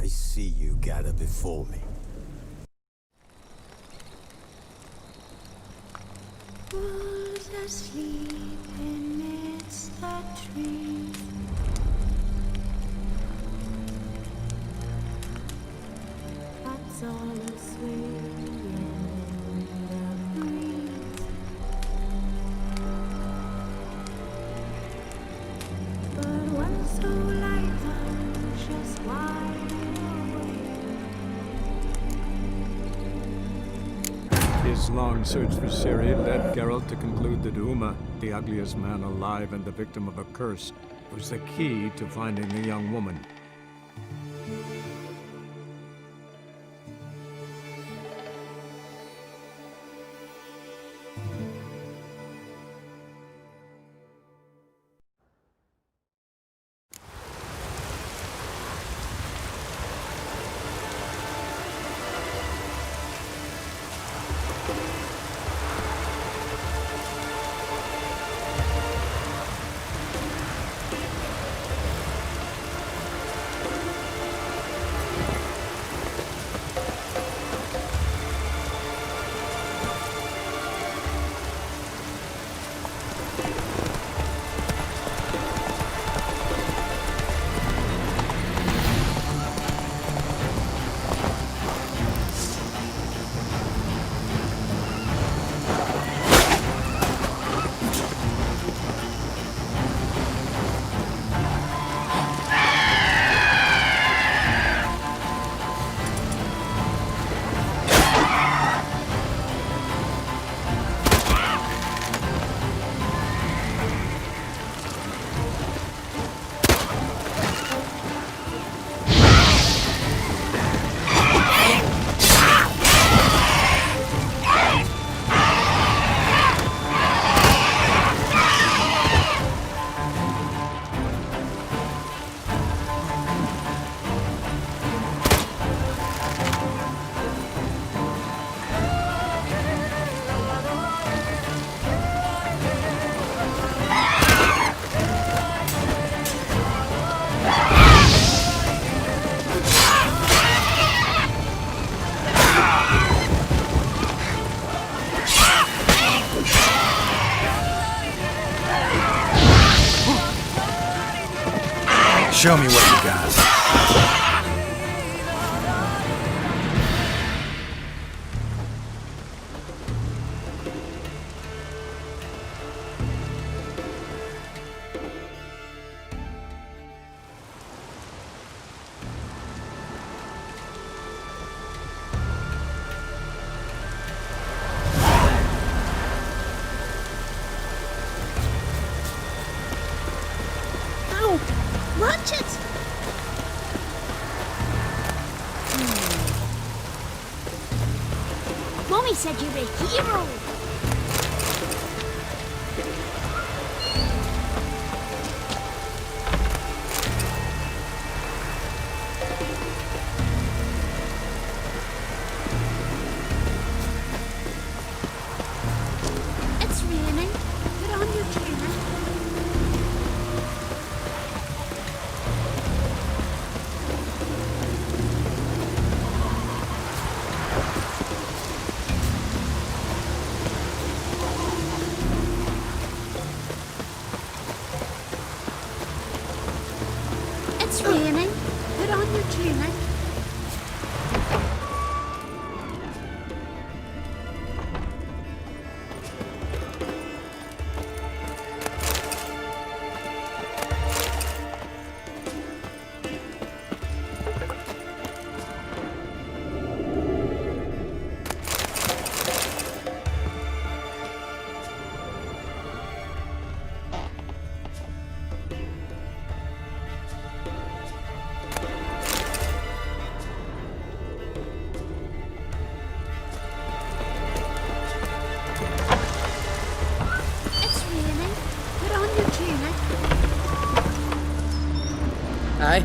I see you gather before me. Wolves asleep amidst the trees. Bats all aswing in the breeze. But one so light, just wide awake. His long search for Ciri led Geralt to conclude that Uma, the ugliest man alive and the victim of a curse, was the key to finding the young woman. Show me what you got. Ow! Watch it! Mommy said you were a hero. It's raining. Put on your trainer. It's raining. Put on your trainer. It's raining. Put on your trainer. Aye.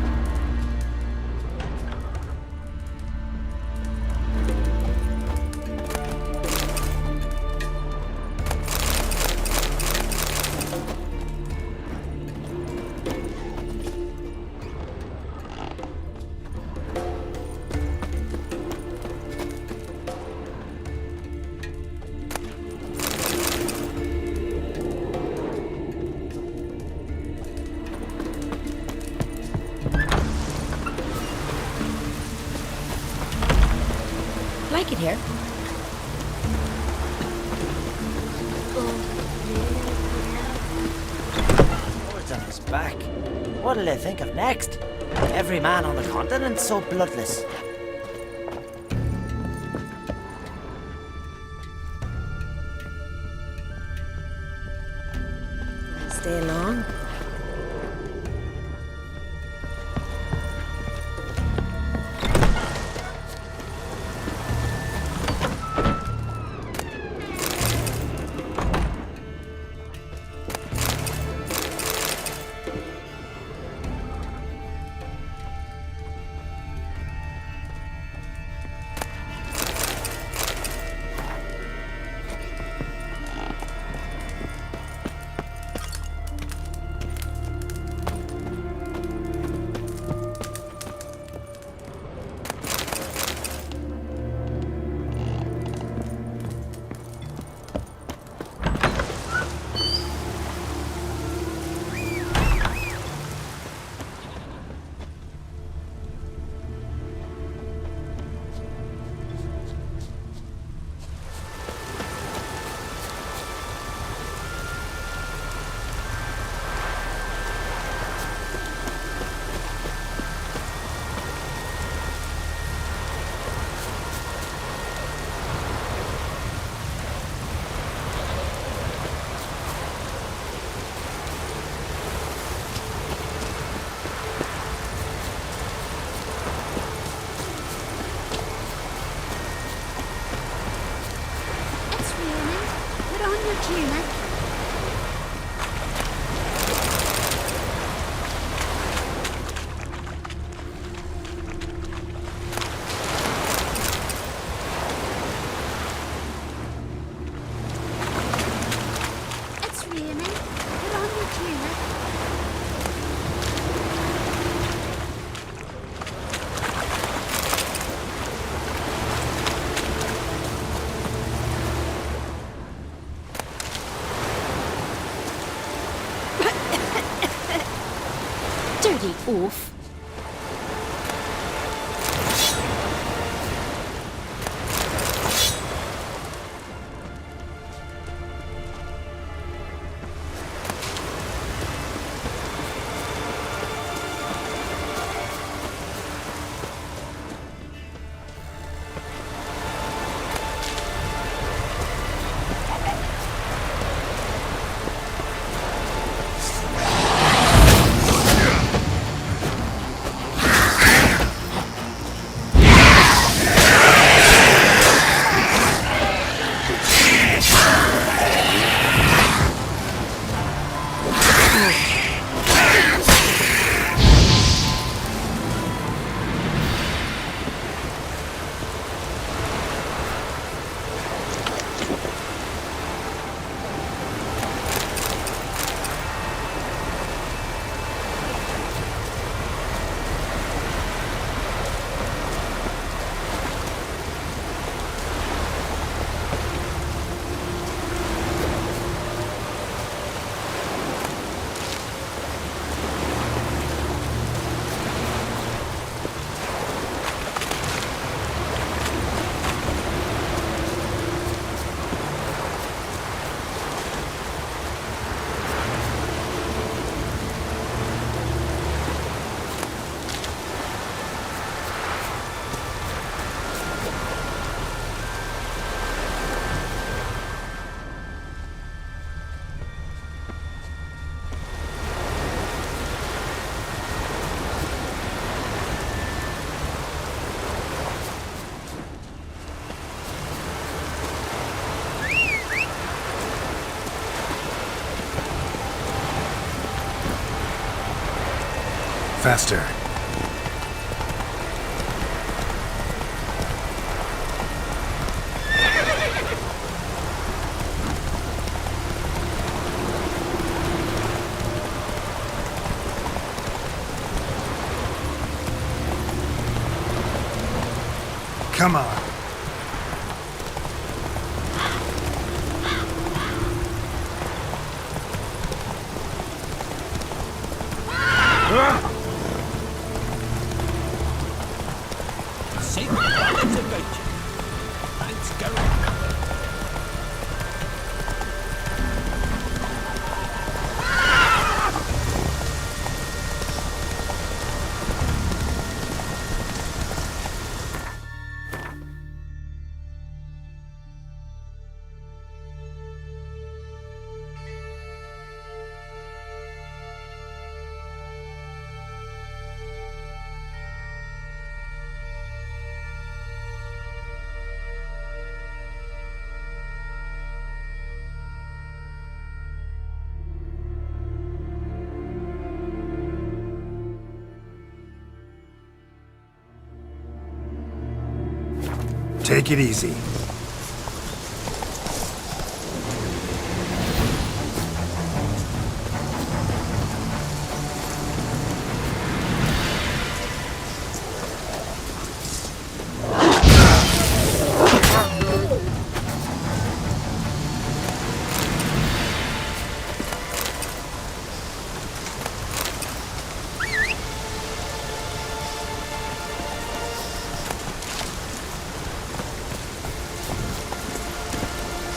like it here. Lord's on his back. What'll they think of next? Every man on the continent's so bloodless. Stay long. It's raining. Put on your tunic. It's raining. Put on your tunic. Dirty oaf. Faster. Come on. Say what it's about you. Take it easy.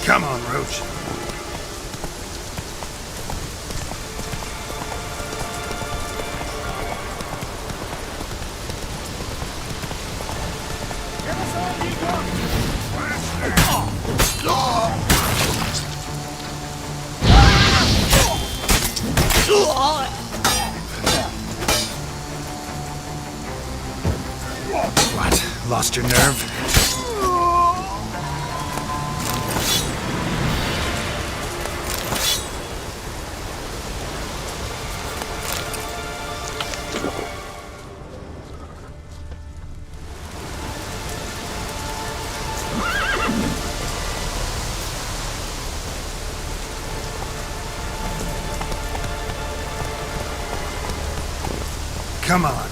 Come on, Roach. What? Lost your nerve? Come on.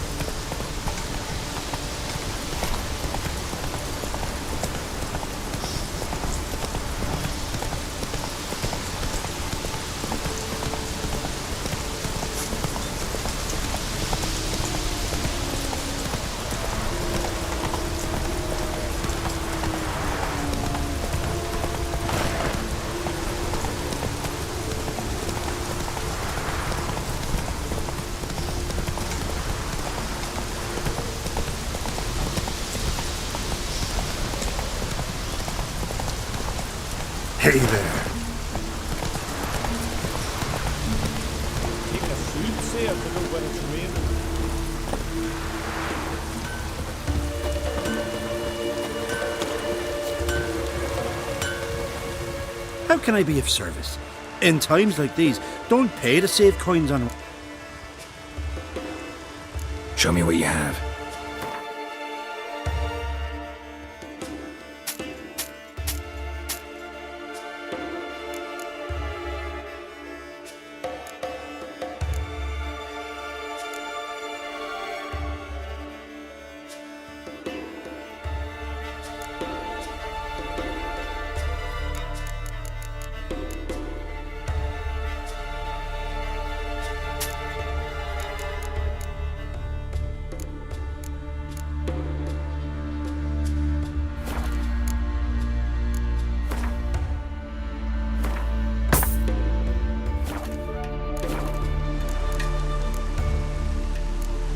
Hey there. How can I be of service? In times like these, don't pay to save coins on... Show me what you have.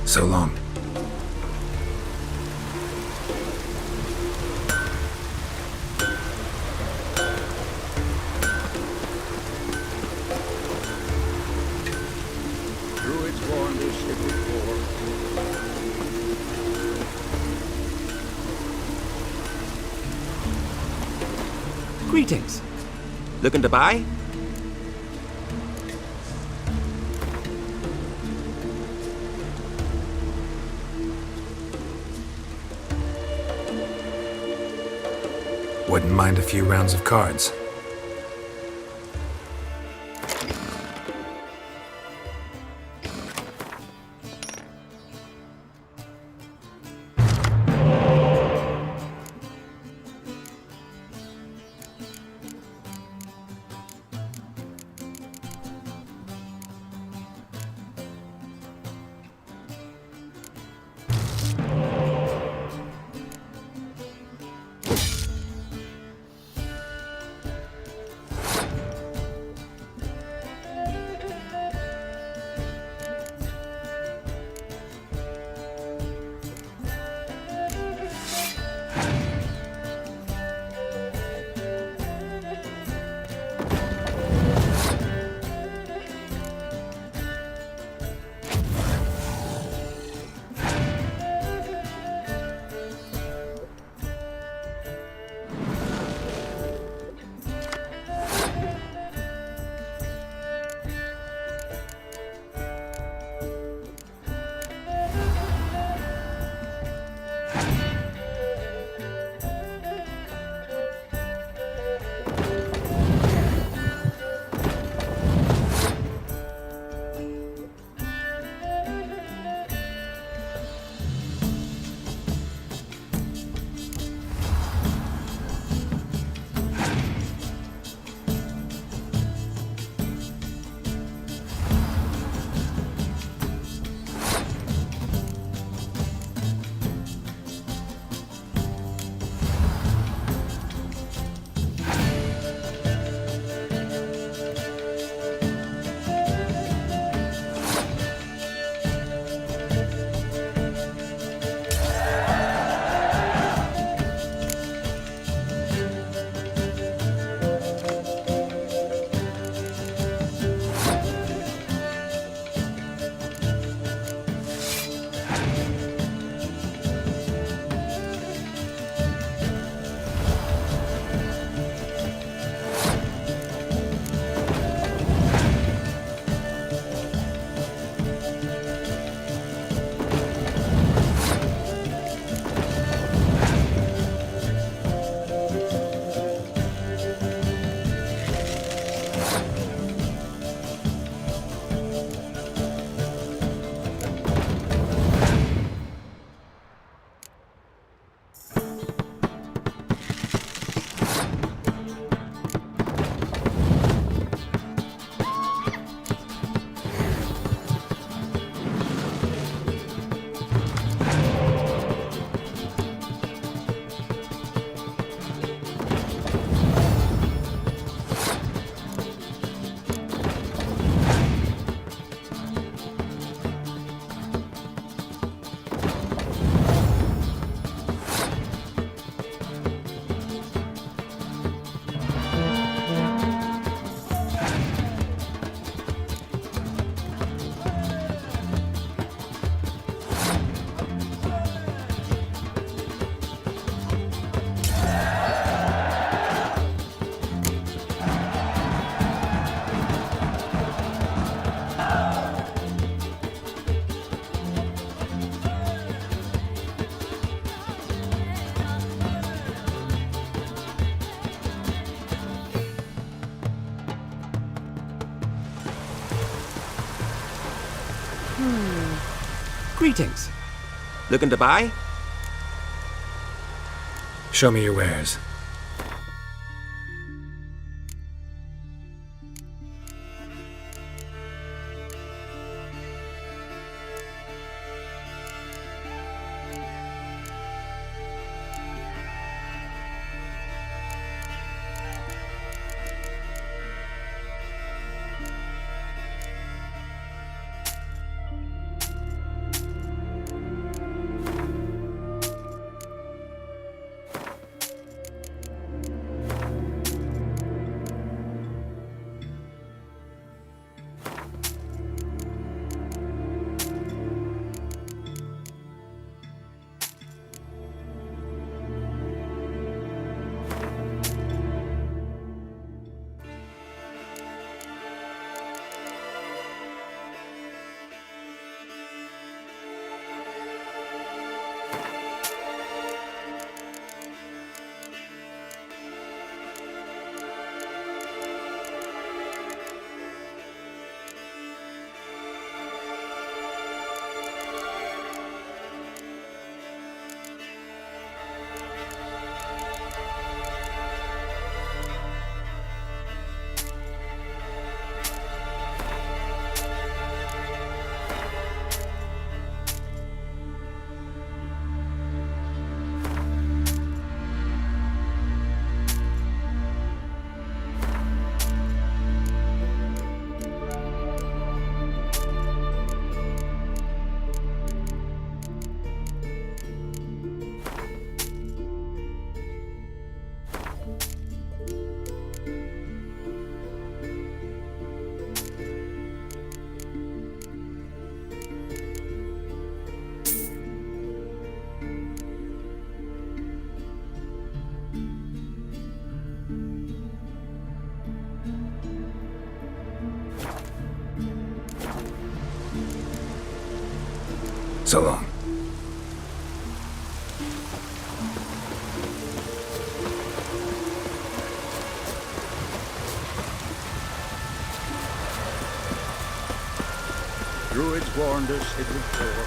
So long. Druids warned this ship before. Greetings. Looking to buy? Wouldn't mind a few rounds of cards. Greetings. Looking to buy? Show me your wares. So long. Druids warned us it would pour.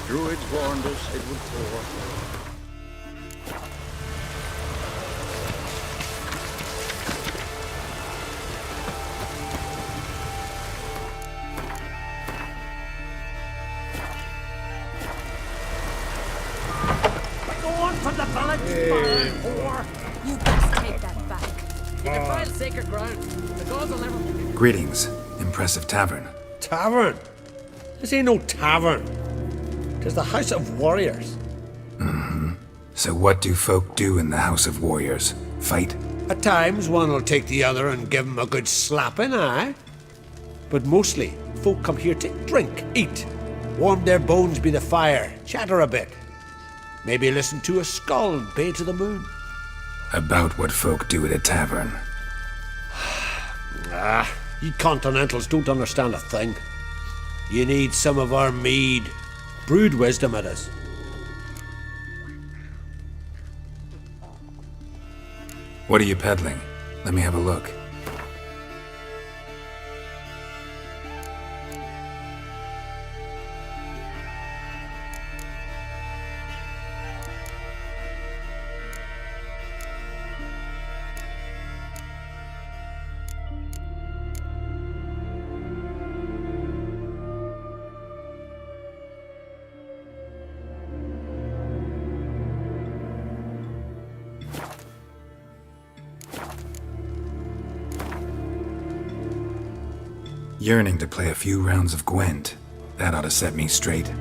Druids warned us it would pour. From the village, or You best take that back. you can try sacred ground. The gods will never. Greetings. Impressive tavern. Tavern? This ain't no tavern. 'Tis the House of Warriors. So what do folk do in the House of Warriors? Fight? At times, one will take the other and give 'em a good slapping, aye? But mostly, folk come here to drink, eat, warm their bones by the fire, chatter a bit. Maybe listen to a skull bay to the moon. About what folk do at a tavern. You continentals don't understand a thing. You need some of our mead. Brewed wisdom it is. What are you peddling? Let me have a look. Yearning to play a few rounds of Gwent. That ought to set me straight.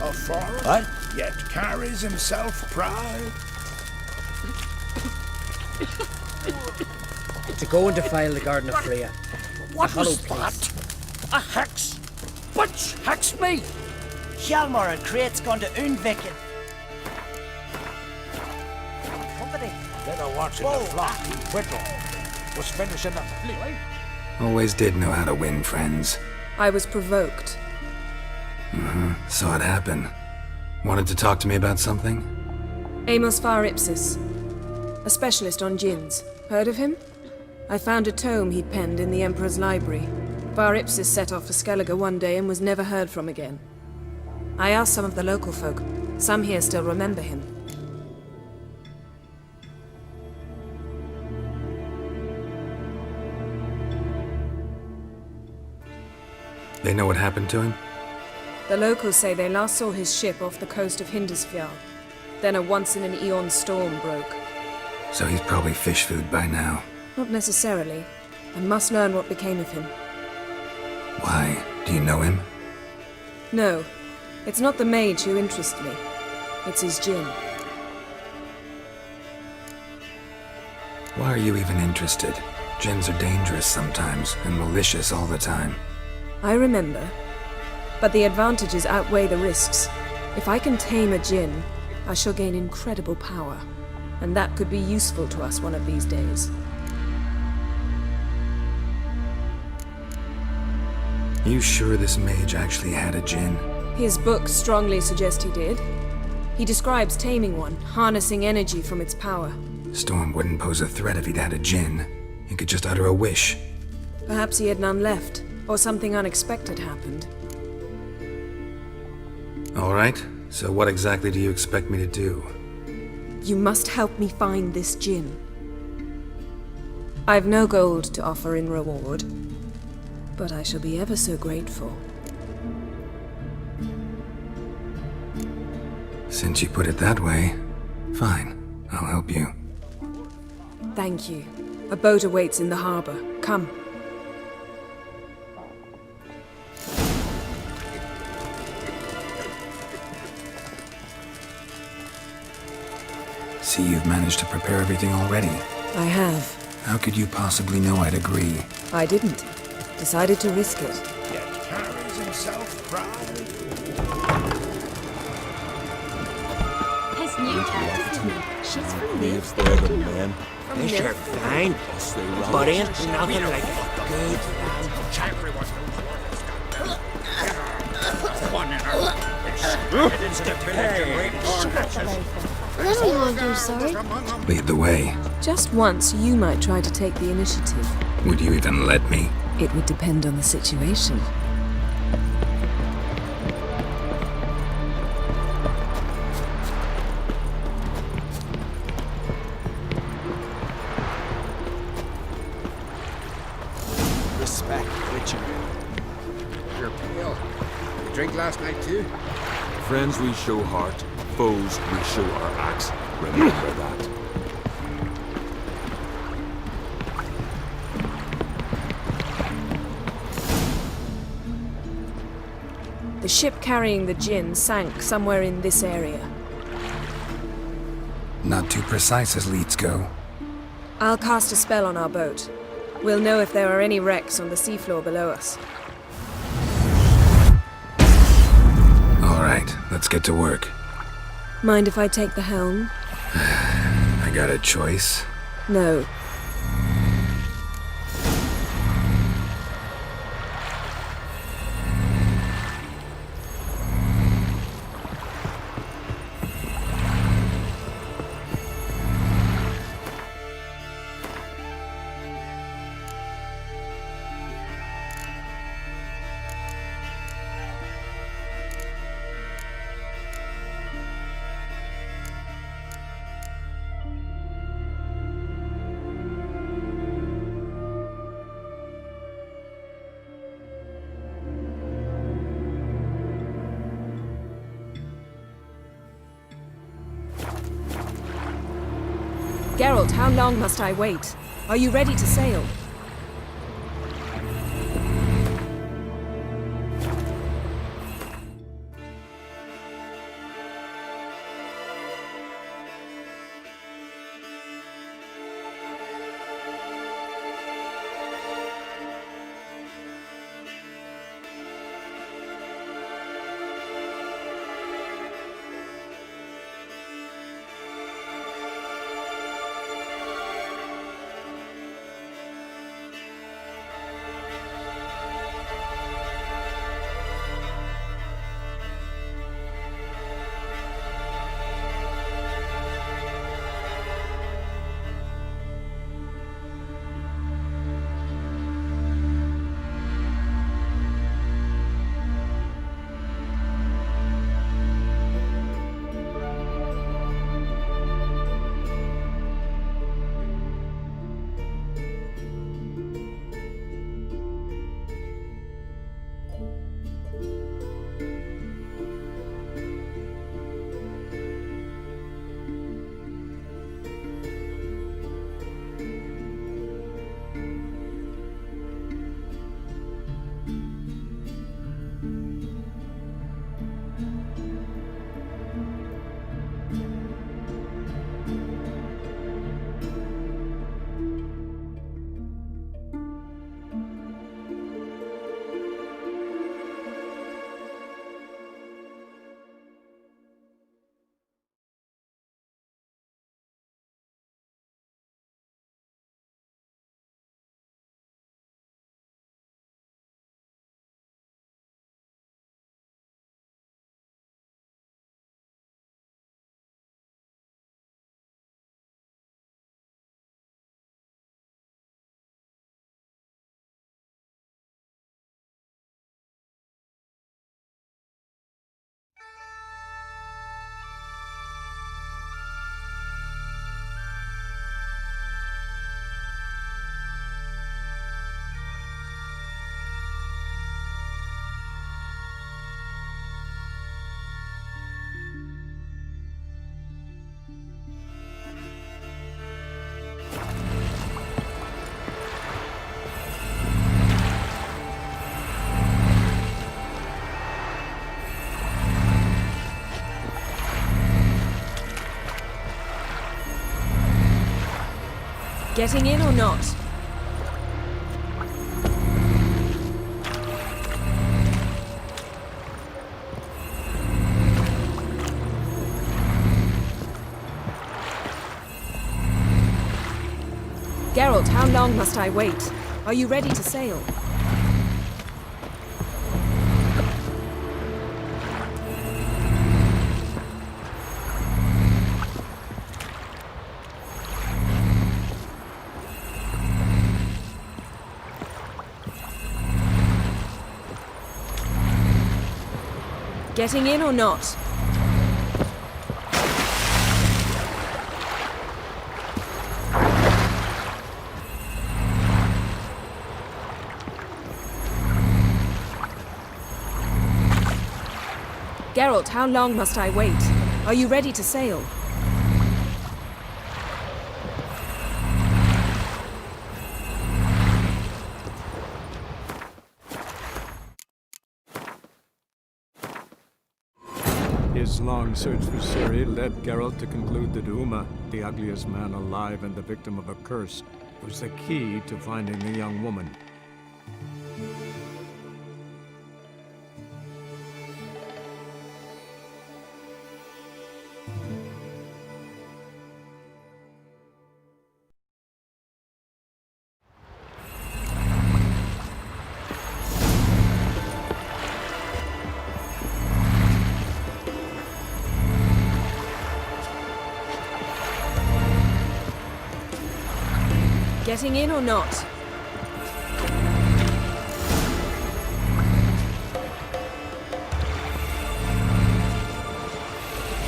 A forest, What? yet carries himself proud. To go and defile the Garden of Freya. What hollow was place. that? A hex? Which hex me? Hjalmar and Krait's gone to Undviken. Company. Better watching the flock. Whittle was finishing the fleet. Always did know how to win friends. I was provoked. Saw it happen. Wanted to talk to me about something? Amos Far Ipsis, a specialist on djinns. Heard of him? I found a tome he'd penned in the Emperor's library. Far Ipsis set off for Skellige one day and was never heard from again. I asked some of the local folk. Some here still remember him. They know what happened to him? The locals say they last saw his ship off the coast of Hindisfjall. Then a once-in-an-eon storm broke. So he's probably fish food by now. Not necessarily. I must learn what became of him. Why? Do you know him? No, it's not the mage who interests me. It's his djinn. Why are you even interested? Djinns are dangerous sometimes, and malicious all the time. I remember. But the advantages outweigh the risks. If I can tame a djinn, I shall gain incredible power. And that could be useful to us one of these days. You sure this mage actually had a djinn? His books strongly suggest he did. He describes taming one, harnessing energy from its power. Storm wouldn't pose a threat if he'd had a djinn. He could just utter a wish. Perhaps he had none left, or something unexpected happened. All right, so what exactly do you expect me to do? You must help me find this djinn. I've no gold to offer in reward, but I shall be ever so grateful. Since you put it that way, fine, I'll help you. Thank you. A boat awaits in the harbor. Come. See, you've managed to prepare everything already. I have. How could you possibly know I'd agree? I didn't. Decided to risk it. Yet carries himself proud. Has new characters. She's from Leaves Liv. there the You know. men. From They sure Liv. fine, but ain't nothing like a good Let me wander, sorry. Lead the way. Just once, you might try to take the initiative. Would you even let me? It would depend on the situation. Respect, Richard. You're pale. You drink last night too? Friends we show heart, foes we show our axe. Remember that. The ship carrying the djinn sank somewhere in this area. Not too precise as leads go. I'll cast a spell on our boat. We'll know if there are any wrecks on the seafloor below us. All right, let's get to work. Mind if I take the helm? I got a choice. No. Geralt, how long must I wait? Are you ready to sail? Getting in or not? Geralt, how long must I wait? Are you ready to sail? Getting in or not? Geralt, how long must I wait? Are you ready to sail? His long search for Ciri led Geralt to conclude that Uma, the ugliest man alive and the victim of a curse, was the key to finding the young woman. Getting in or not?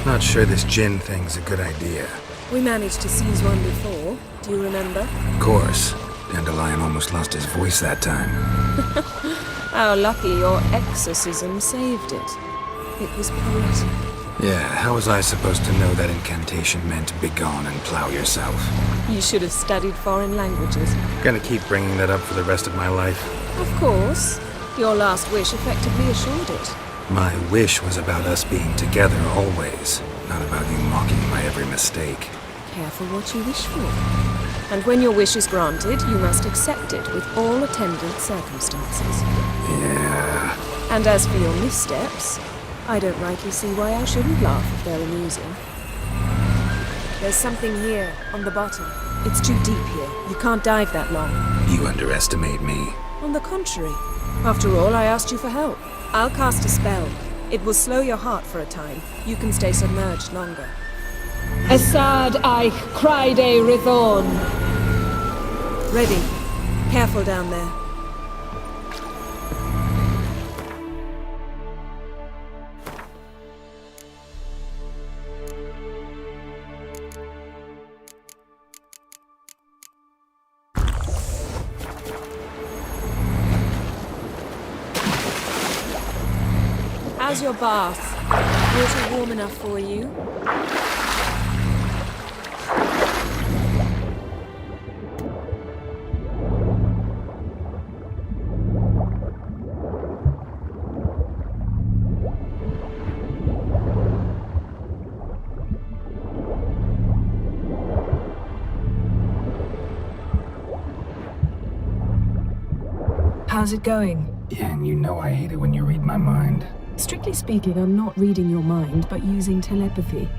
Not sure this gin thing's a good idea. We managed to seize one before. Do you remember? Of course. Dandelion almost lost his voice that time. How lucky your exorcism saved it. It was poetic. Yeah, how was I supposed to know that incantation meant begone and plow yourself? You should have studied foreign languages. Gonna keep bringing that up for the rest of my life. Of course. Your last wish effectively assured it. My wish was about us being together always, not about you mocking my every mistake. Careful what you wish for. And when your wish is granted, you must accept it with all attendant circumstances. Yeah. And as for your missteps, I don't rightly see why I shouldn't laugh if they're amusing. There's something here, on the bottom. It's too deep here. You can't dive that long. You underestimate me. On the contrary. After all, I asked you for help. I'll cast a spell. It will slow your heart for a time. You can stay submerged longer. Assad Eich Cryde Rithorn. Ready. Careful down there. How's your bath? Water warm enough for you? How's it going? Yeah, and you know I hate it when you read my mind. Strictly speaking, I'm not reading your mind, but using telepathy.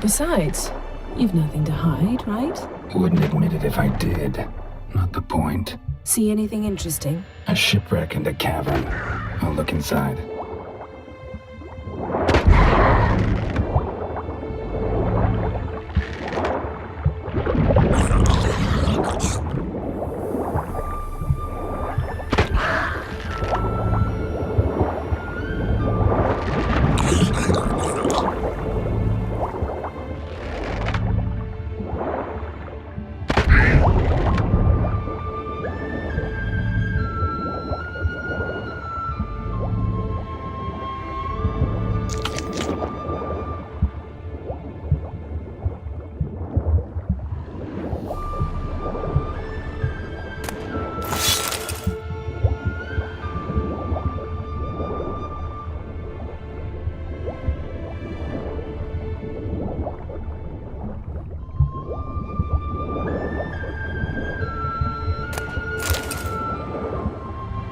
Besides, you've nothing to hide, right? Wouldn't admit it if I did. Not the point. See anything interesting? A shipwreck and a cavern. I'll look inside.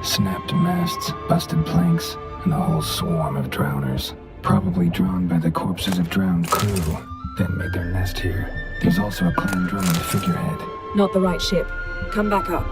Snapped masts, busted planks, and a whole swarm of drowners. Probably drawn by the corpses of drowned crew, then made their nest here. There's also a clan drummond figurehead. Not the right ship. Come back up.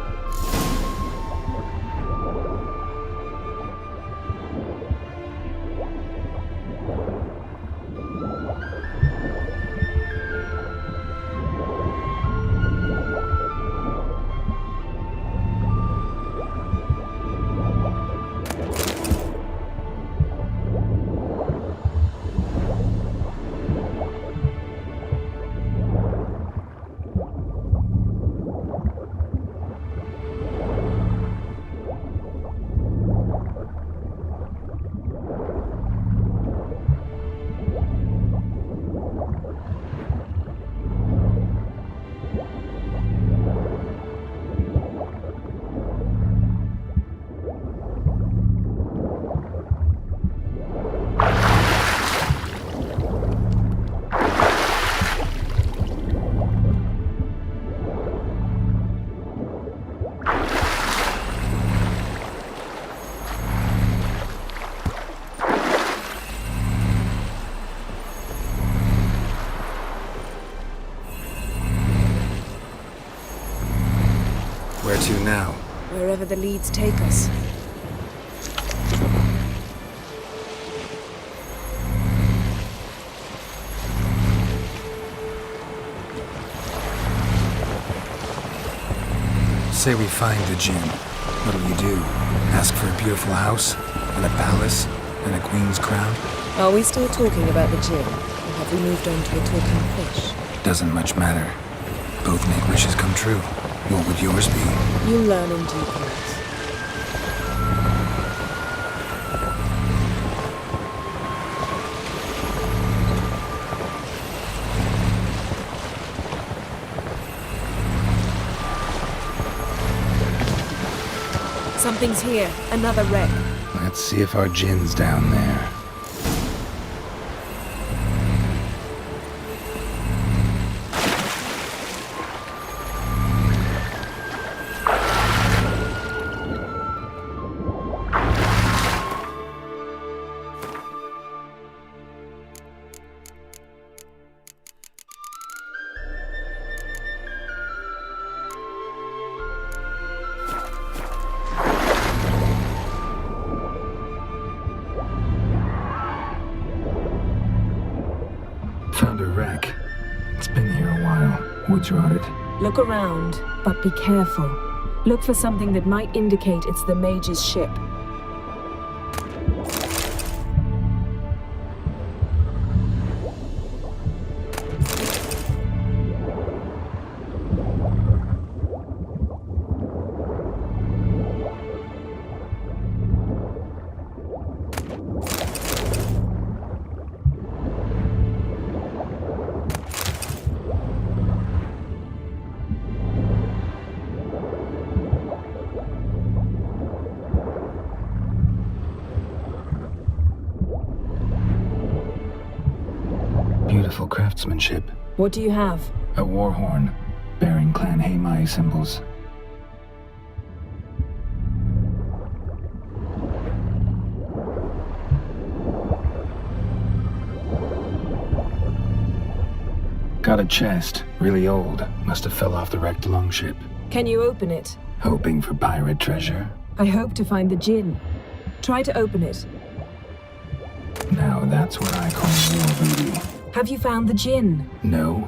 Where to now? Wherever the leads take us. Say we find the Jinn. What'll you do? Ask for a beautiful house? And a palace? And a queen's crown? Are we still talking about the Jinn? Or have we moved on to a talking fish? Doesn't much matter. Both make wishes come true. What would yours be? You learn in due course. Something's here. Another wreck. Let's see if our Jinn's down there. Found a wreck. It's been here a while. Wood's rotted. Look around, but be careful. Look for something that might indicate it's the mage's ship. Beautiful craftsmanship. What do you have? A war horn, bearing Clan Haimai symbols. Got a chest, really old. Must have fell off the wrecked longship. Can you open it? Hoping for pirate treasure. I hope to find the Jinn. Try to open it. Now that's what I call real booty. Have you found the Jinn? No,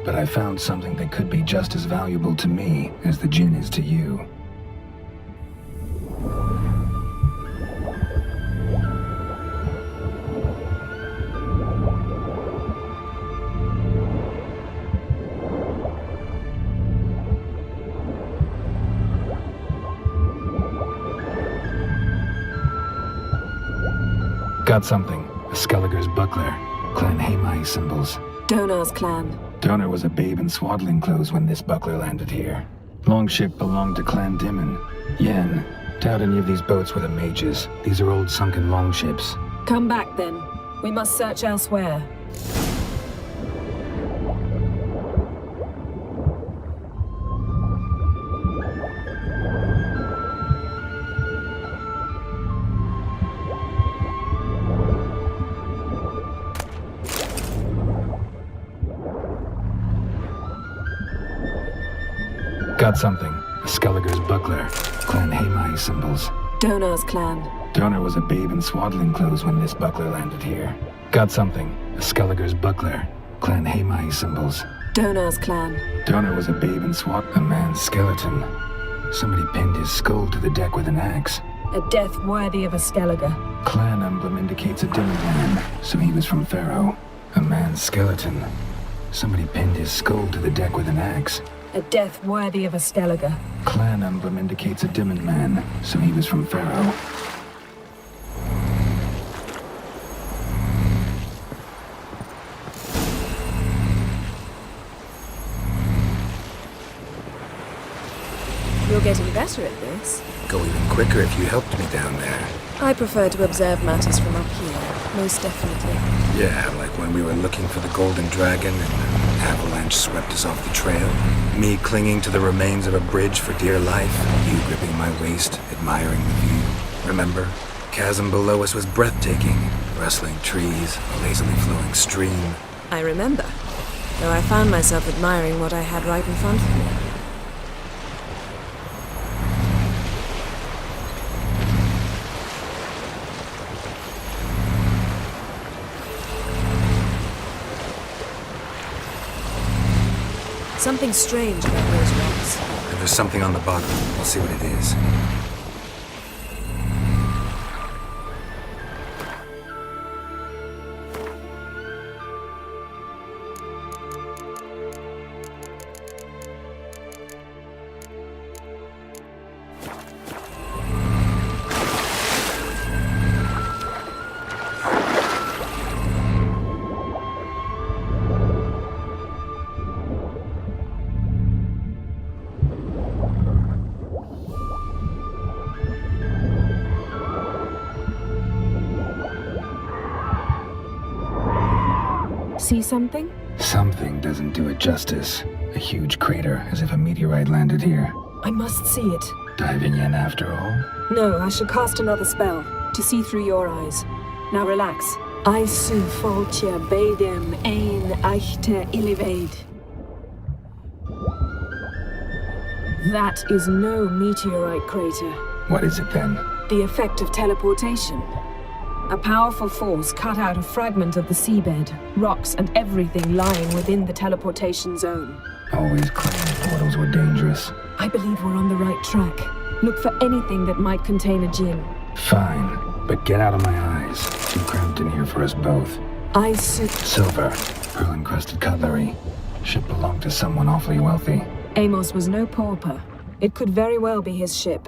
but I found something that could be just as valuable to me as the Jinn is to you. Got something. A Skelliger's buckler. Clan Haimai symbols. Donar's clan. Donar was a babe in swaddling clothes when this buckler landed here. Longship belonged to Clan Dimon. Yen. Doubt any of these boats were the mages. These are old sunken longships. Come back then. We must search elsewhere. Got something. A Skelliger's buckler. Clan Hamai symbols. Donar's clan. Donar was a babe in swaddling clothes when this buckler landed here. Got something. A Skelliger's buckler. Clan Hamai symbols. Donar's clan. Donar was a babe in a man's skeleton. Somebody pinned his skull to the deck with an axe. A death worthy of a Skelliger. Clan emblem indicates a demon man, so he was from Pharaoh. A man's skeleton. Somebody pinned his skull to the deck with an axe. A death worthy of a Skelliger. Clan emblem indicates a demon man, so he was from Pharaoh. You're getting better at this. Go even quicker if you helped me down there. I prefer to observe matters from up here, most definitely. Yeah, like when we were looking for the Golden Dragon and an avalanche swept us off the trail. Me clinging to the remains of a bridge for dear life. You gripping my waist, admiring the view. Remember? Chasm below us was breathtaking. Rustling trees, a lazily flowing stream. I remember, though I found myself admiring what I had right in front of me. Something strange about those rocks. And there's something on the bottom. We'll see what it is. See something? Something doesn't do it justice. A huge crater, as if a meteorite landed here. I must see it. Diving in after all? No, I shall cast another spell, to see through your eyes. Now relax. Aisu foltia bedem ein eichte illivaid. That is no meteorite crater. What is it then? The effect of teleportation. A powerful force cut out a fragment of the seabed, rocks and everything lying within the teleportation zone. Always claimed portals were dangerous. I believe we're on the right track. Look for anything that might contain a djinn. Fine, but get out of my eyes. Too cramped in here for us both. Silver, pearl-encrusted cutlery. Should belong to someone awfully wealthy. Amos was no pauper. It could very well be his ship.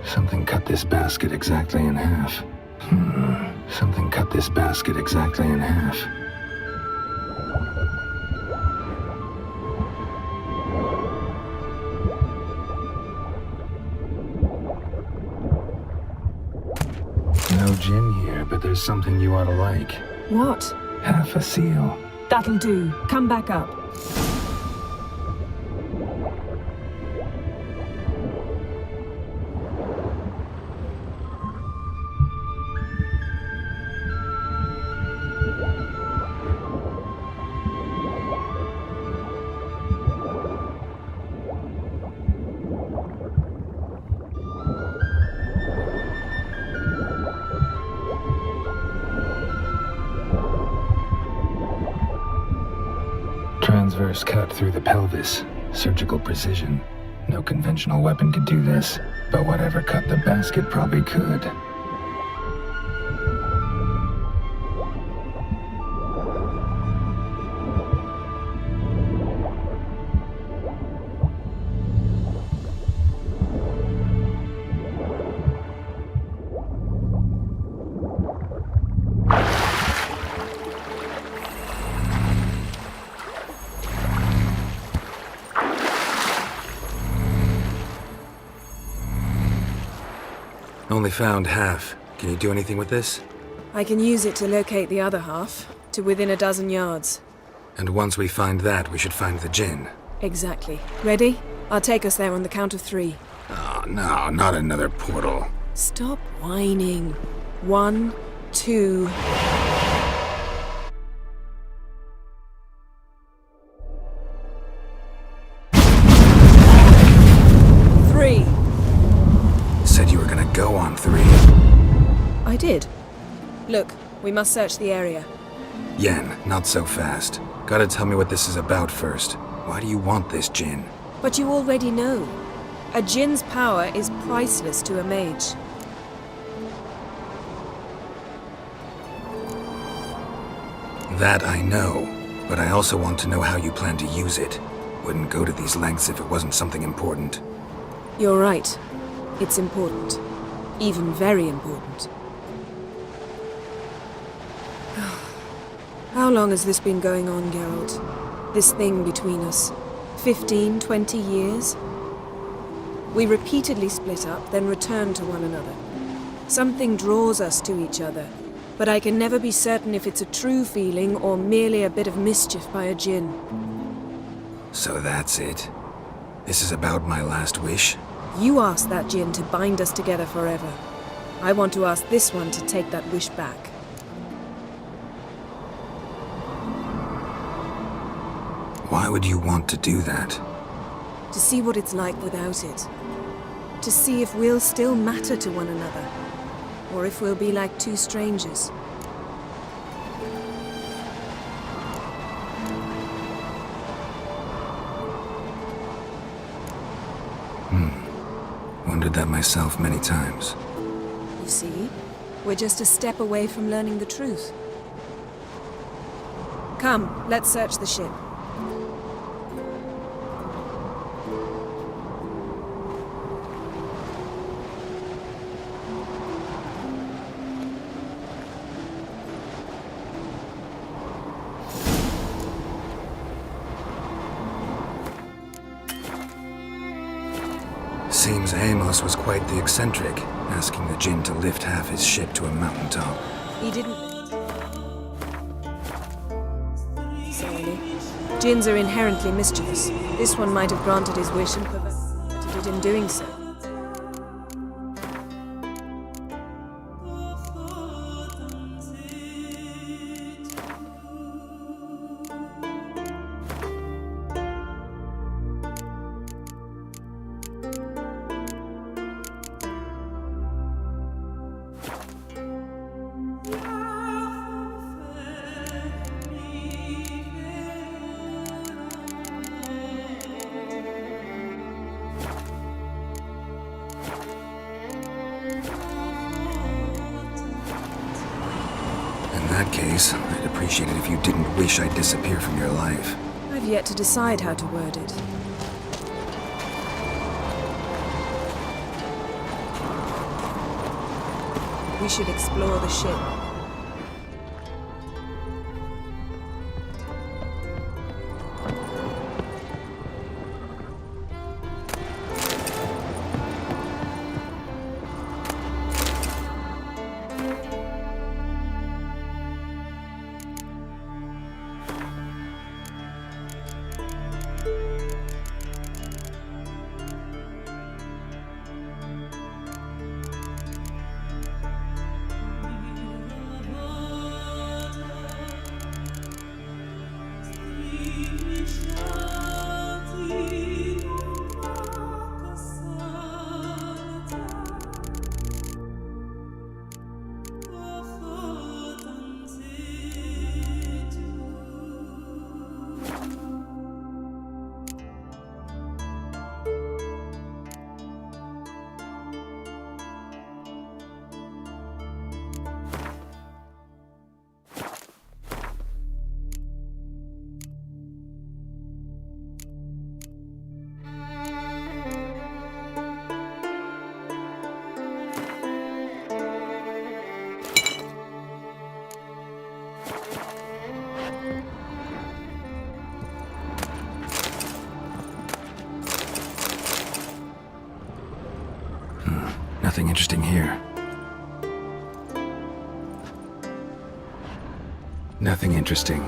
Something cut this basket exactly in half. Something cut this basket exactly in half. No gin here, but there's something you ought to like. What? Half a seal. That'll do. Come back up. Transverse cut through the pelvis. Surgical precision. No conventional weapon could do this, but whatever cut the basket probably could. Only found half. Can you do anything with this? I can use it to locate the other half, to within a dozen yards. And once we find that, we should find the Jinn. Exactly. Ready? I'll take us there on the count of 3. Oh, no, not another portal. Stop whining. 1, 2... Said you were gonna go on 3. I did. Look, we must search the area. Yen, not so fast. Gotta tell me what this is about first. Why do you want this Jinn? But you already know. A Jinn's power is priceless to a mage. That I know, but I also want to know how you plan to use it. Wouldn't go to these lengths if it wasn't something important. You're right. It's important. Even very important. How long has this been going on, Geralt? This thing between us? 15, 20 years? We repeatedly split up, then return to one another. Something draws us to each other, but I can never be certain if it's a true feeling or merely a bit of mischief by a Jinn. So that's it? This is about my last wish? You asked that Jinn to bind us together forever. I want to ask this one to take that wish back. Why would you want to do that? To see what it's like without it. To see if we'll still matter to one another. Or if we'll be like two strangers. Wondered that myself many times. You see? We're just a step away from learning the truth. Come, let's search the ship. Seems Amos was quite the eccentric, asking the Jinn to lift half his ship to a mountaintop. He didn't... Sorry. Jinns are inherently mischievous. This one might have granted his wish and perverted it in doing so. In that case, I'd appreciate it if you didn't wish I'd disappear from your life. I've yet to decide how to word it. We should explore the ship. Nothing interesting here. Nothing interesting.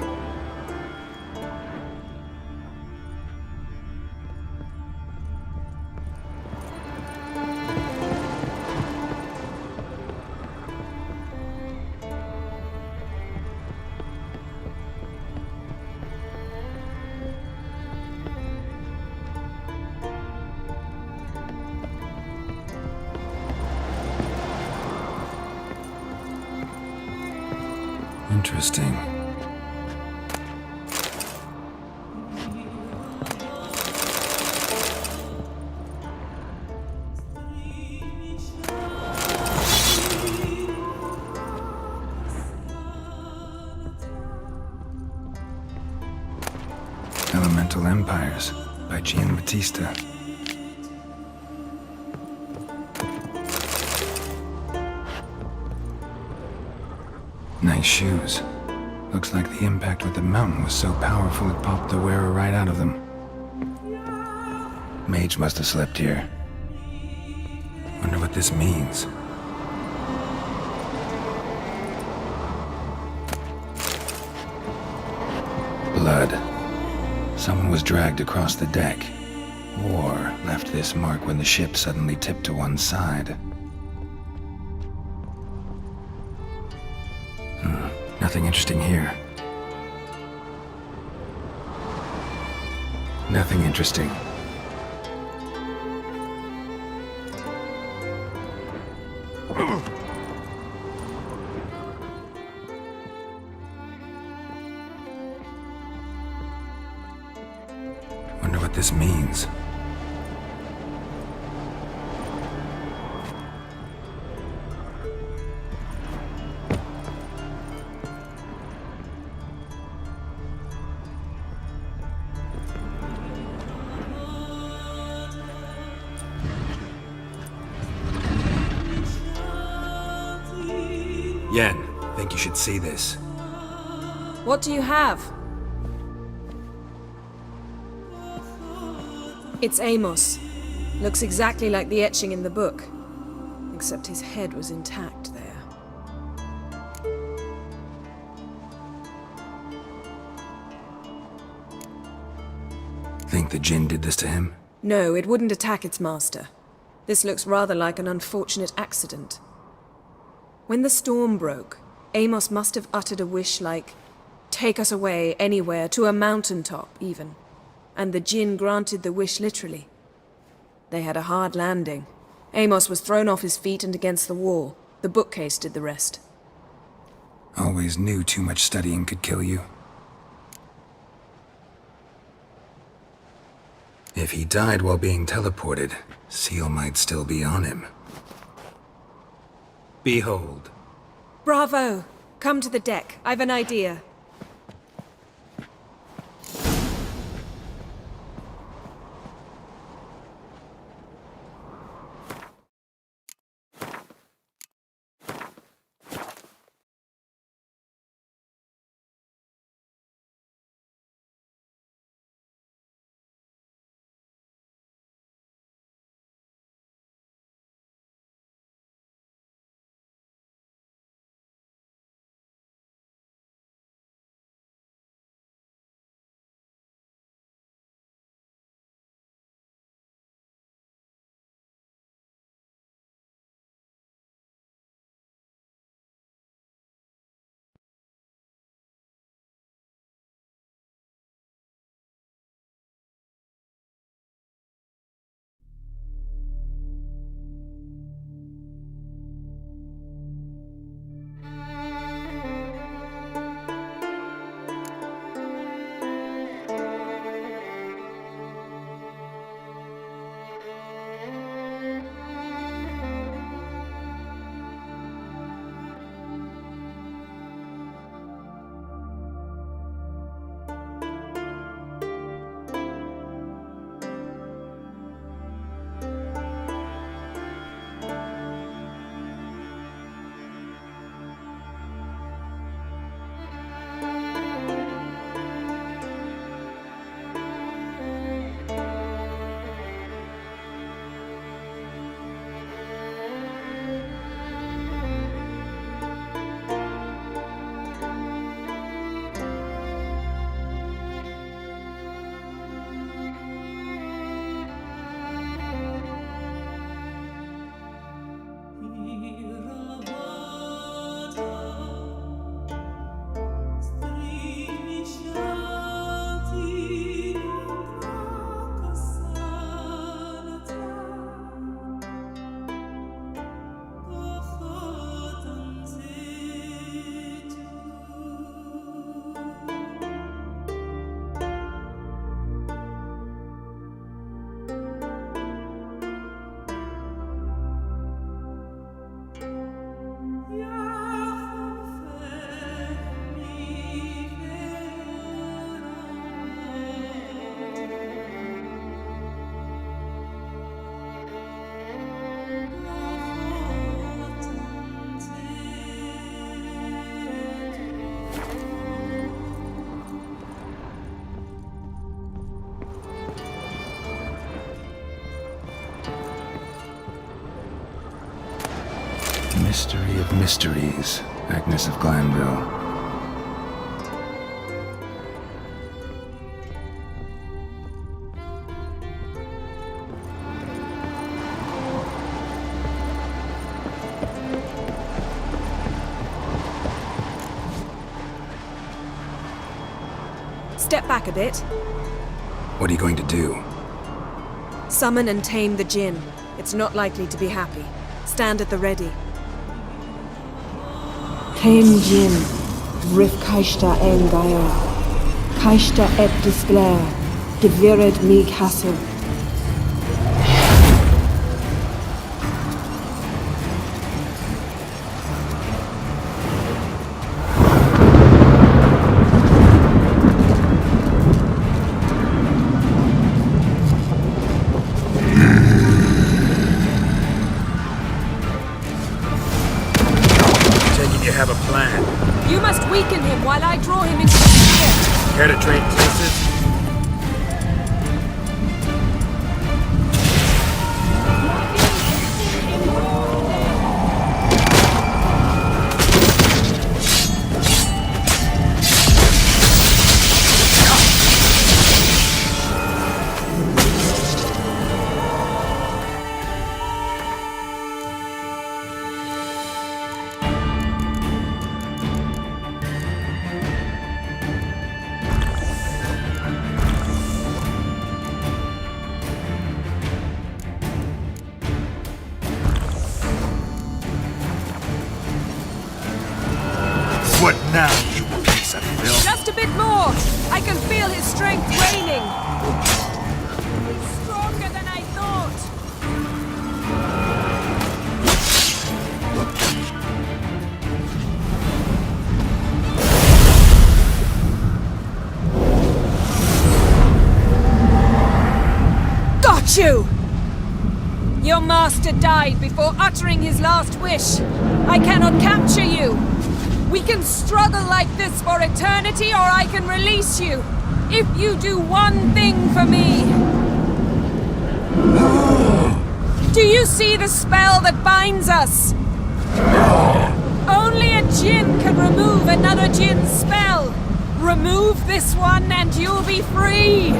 Interesting. Elemental Empires by Giambattista. Nice shoes. Looks like the impact with the mountain was so powerful it popped the wearer right out of them. Mage must have slept here. Wonder what this means. Blood. Someone was dragged across the deck, or left this mark when the ship suddenly tipped to one side. Nothing interesting here. Nothing interesting. Wonder what this means. Yen, think you should see this. What do you have? It's Amos. Looks exactly like the etching in the book. Except his head was intact there. Think the Jinn did this to him? No, it wouldn't attack its master. This looks rather like an unfortunate accident. When the storm broke, Amos must have uttered a wish like, "Take us away, anywhere, to a mountaintop, even." And the Jinn granted the wish literally. They had a hard landing. Amos was thrown off his feet and against the wall. The bookcase did the rest. Always knew too much studying could kill you. If he died while being teleported, Seal might still be on him. Behold. Bravo! Come to the deck. I've an idea. Mystery of mysteries, Agnes of Glanville. Step back a bit. What are you going to do? Summon and tame the Jinn. It's not likely to be happy. Stand at the ready. Tame Jinn, Rif Kaishta en Gaia, Kaishta et Disglair, Devired me Castle. Have a plan. You must weaken him while I draw him into the sphere. Care to trade places? What now, you piece of filth? Just a bit more! I can feel his strength waning! He's stronger than I thought! Got you! Your master died before uttering his last wish. I cannot capture you! We can struggle like this for eternity, or I can release you. If you do one thing for me. Do you see the spell that binds us? Only a Jinn can remove another Jinn's spell. Remove this one and you'll be free.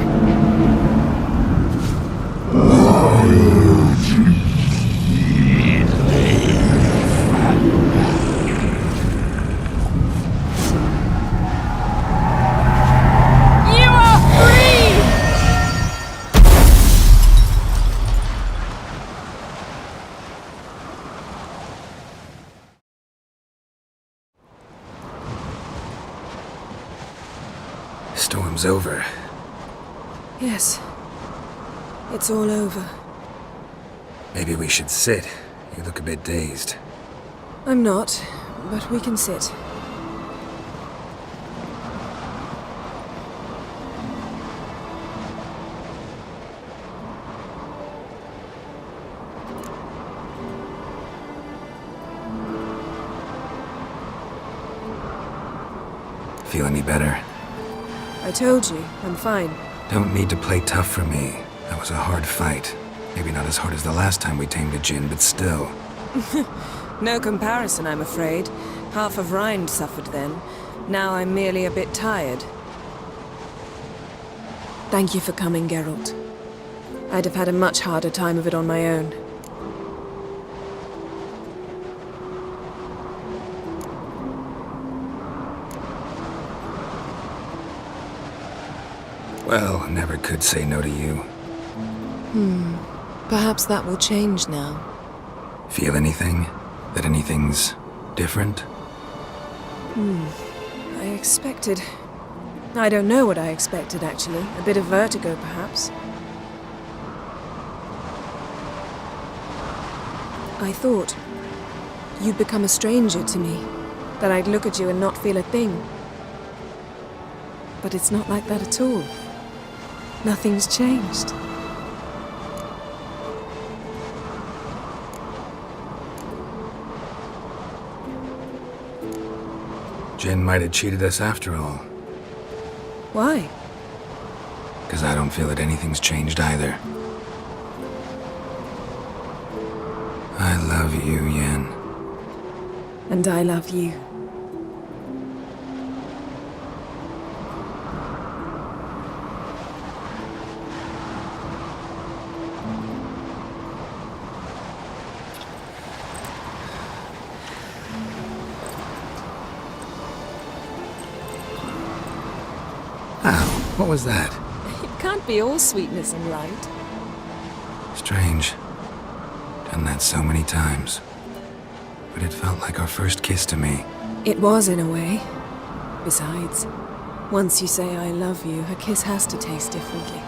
Storm's over. Yes. It's all over. Maybe we should sit. You look a bit dazed. I'm not, but we can sit. Feel any better? I told you, I'm fine. Don't need to play tough for me. That was a hard fight. Maybe not as hard as the last time we tamed a Jinn, but still. No comparison, I'm afraid. Half of Rind suffered then. Now I'm merely a bit tired. Thank you for coming, Geralt. I'd have had a much harder time of it on my own. Well, never could say no to you. Perhaps that will change now. Feel anything? That anything's different? I expected... I don't know what I expected, actually. A bit of vertigo, perhaps. I thought you'd become a stranger to me. That I'd look at you and not feel a thing. But it's not like that at all. Nothing's changed. Jinn might have cheated us after all. Why? Because I don't feel that anything's changed either. I love you, Yen. And I love you. Ow, what was that? It can't be all sweetness and light. Strange. Done that so many times. But it felt like our first kiss to me. It was, in a way. Besides, once you say I love you, a kiss has to taste differently.